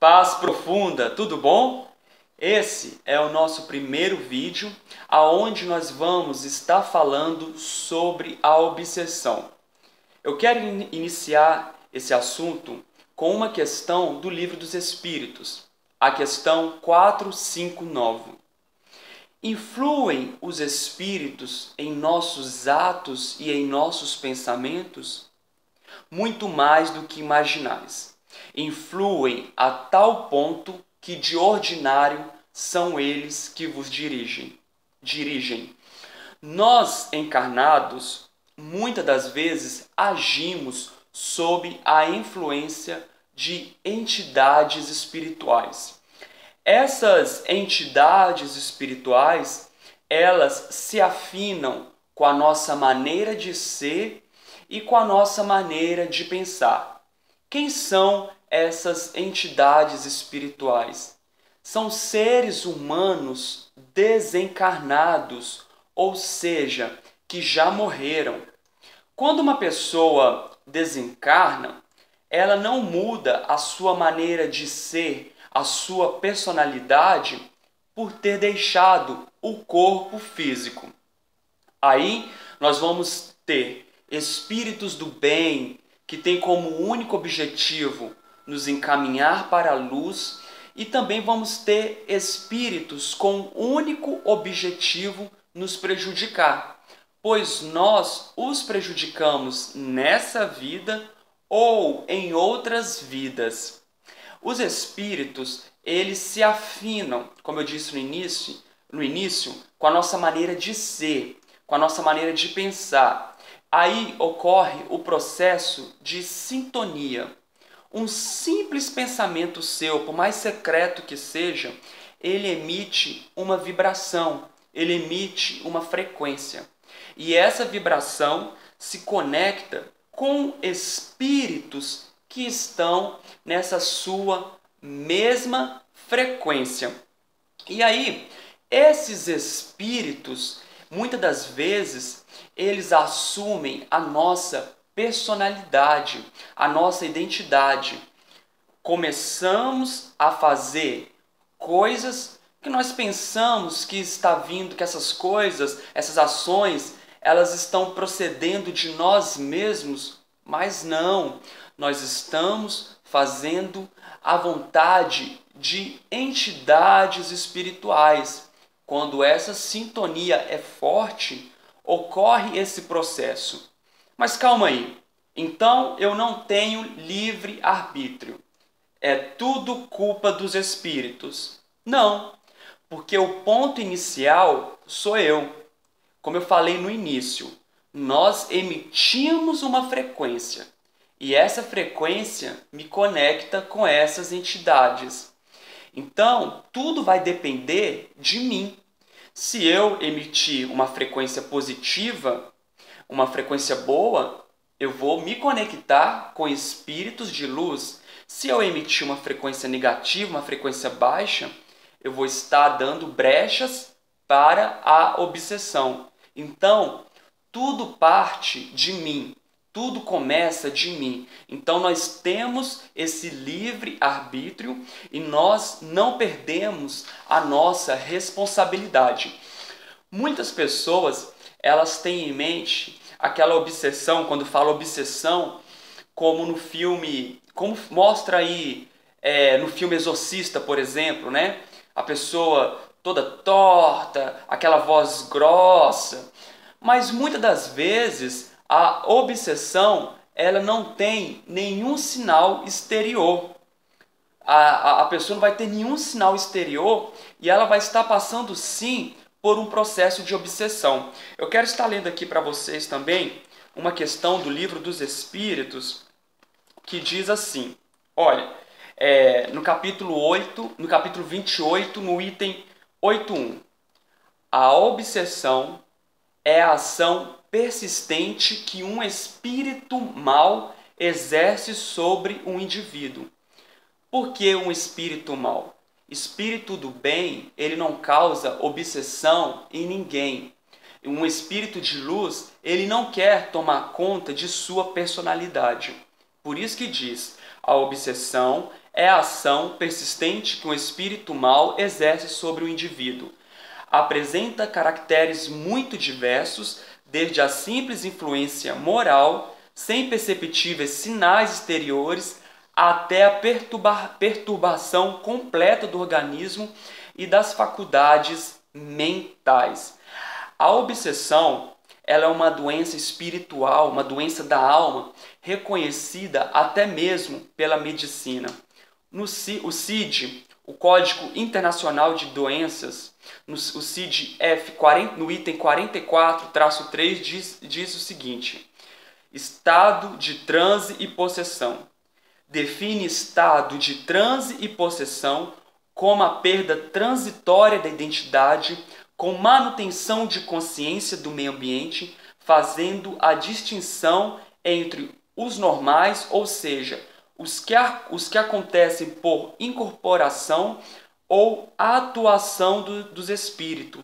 Paz profunda, tudo bom? Esse é o nosso primeiro vídeo, aonde nós vamos estar falando sobre a obsessão. Eu quero iniciar esse assunto com uma questão do Livro dos Espíritos, a questão 459. Influem os espíritos em nossos atos e em nossos pensamentos? Muito mais do que imaginais. Influem a tal ponto que de ordinário são eles que vos dirigem. Nós, encarnados, muitas das vezes agimos sob a influência de entidades espirituais. Essas entidades espirituais, elas se afinam com a nossa maneira de ser e com a nossa maneira de pensar. Quem são essas entidades espirituais? São seres humanos desencarnados, ou seja, que já morreram. Quando uma pessoa desencarna, ela não muda a sua maneira de ser, a sua personalidade, por ter deixado o corpo físico. Aí nós vamos ter espíritos do bem, que têm como único objetivo nos encaminhar para a luz, e também vamos ter espíritos com o único objetivo nos prejudicar, pois nós os prejudicamos nessa vida ou em outras vidas. Os espíritos, eles se afinam, como eu disse no início, com a nossa maneira de ser, com a nossa maneira de pensar. Aí ocorre o processo de sintonia. Um simples pensamento seu, por mais secreto que seja, ele emite uma vibração, ele emite uma frequência. E essa vibração se conecta com espíritos que estão nessa sua mesma frequência. E aí, esses espíritos, muitas das vezes, eles assumem a nossa personalidade, a nossa identidade. Começamos a fazer coisas que nós pensamos que está vindo, que essas coisas, essas ações, elas estão procedendo de nós mesmos, mas não. Nós estamos fazendo a vontade de entidades espirituais. Quando essa sintonia é forte, ocorre esse processo. Mas calma aí, então eu não tenho livre arbítrio. É tudo culpa dos espíritos? Não, porque o ponto inicial sou eu. Como eu falei no início, nós emitimos uma frequência e essa frequência me conecta com essas entidades. Então, tudo vai depender de mim. Se eu emitir uma frequência positiva, uma frequência boa, eu vou me conectar com espíritos de luz. Se eu emitir uma frequência negativa, uma frequência baixa, eu vou estar dando brechas para a obsessão. Então, tudo parte de mim, tudo começa de mim. Então, nós temos esse livre arbítrio e nós não perdemos a nossa responsabilidade. Muitas pessoas, elas têm em mente aquela obsessão, quando fala obsessão, como no filme, como mostra aí no filme Exorcista, por exemplo, né? A pessoa toda torta, aquela voz grossa. Mas muitas das vezes a obsessão, ela não tem nenhum sinal exterior. A pessoa não vai ter nenhum sinal exterior e ela vai estar passando sim por um processo de obsessão. Eu quero estar lendo aqui para vocês também uma questão do Livro dos Espíritos que diz assim, olha, no capítulo 28, no item 8.1. A obsessão é a ação persistente que um espírito mau exerce sobre um indivíduo. Por que um espírito mau? Espírito do bem, ele não causa obsessão em ninguém. Um espírito de luz, ele não quer tomar conta de sua personalidade. Por isso que diz, A obsessão é a ação persistente que um espírito mau exerce sobre o indivíduo. Apresenta caracteres muito diversos, desde a simples influência moral, sem perceptíveis sinais exteriores, até a perturbação completa do organismo e das faculdades mentais. A obsessão, ela é uma doença espiritual, uma doença da alma, reconhecida até mesmo pela medicina. O CID, o Código Internacional de Doenças, o CID-F, no item 44-3, diz o seguinte: estado de transe e possessão. Define estado de transe e possessão como a perda transitória da identidade com manutenção de consciência do meio ambiente, fazendo a distinção entre os normais, ou seja, os que acontecem por incorporação ou atuação dos espíritos,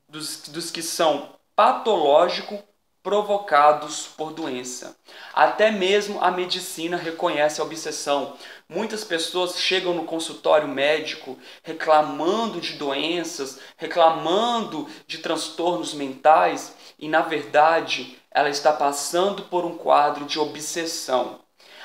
dos que são patológicos provocados por doença. Até mesmo a medicina reconhece a obsessão. Muitas pessoas chegam no consultório médico reclamando de doenças, reclamando de transtornos mentais e, na verdade, ela está passando por um quadro de obsessão.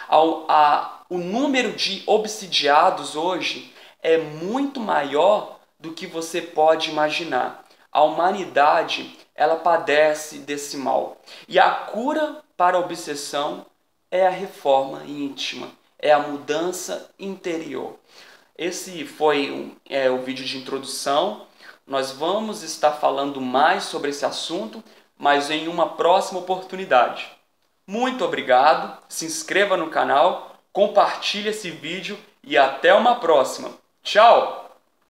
O número de obsidiados hoje é muito maior do que você pode imaginar. A humanidade, ela padece desse mal. E a cura para a obsessão é a reforma íntima, é a mudança interior. Esse foi o vídeo de introdução. Nós vamos estar falando mais sobre esse assunto, mas em uma próxima oportunidade. Muito obrigado, se inscreva no canal, compartilhe esse vídeo e até uma próxima. Tchau!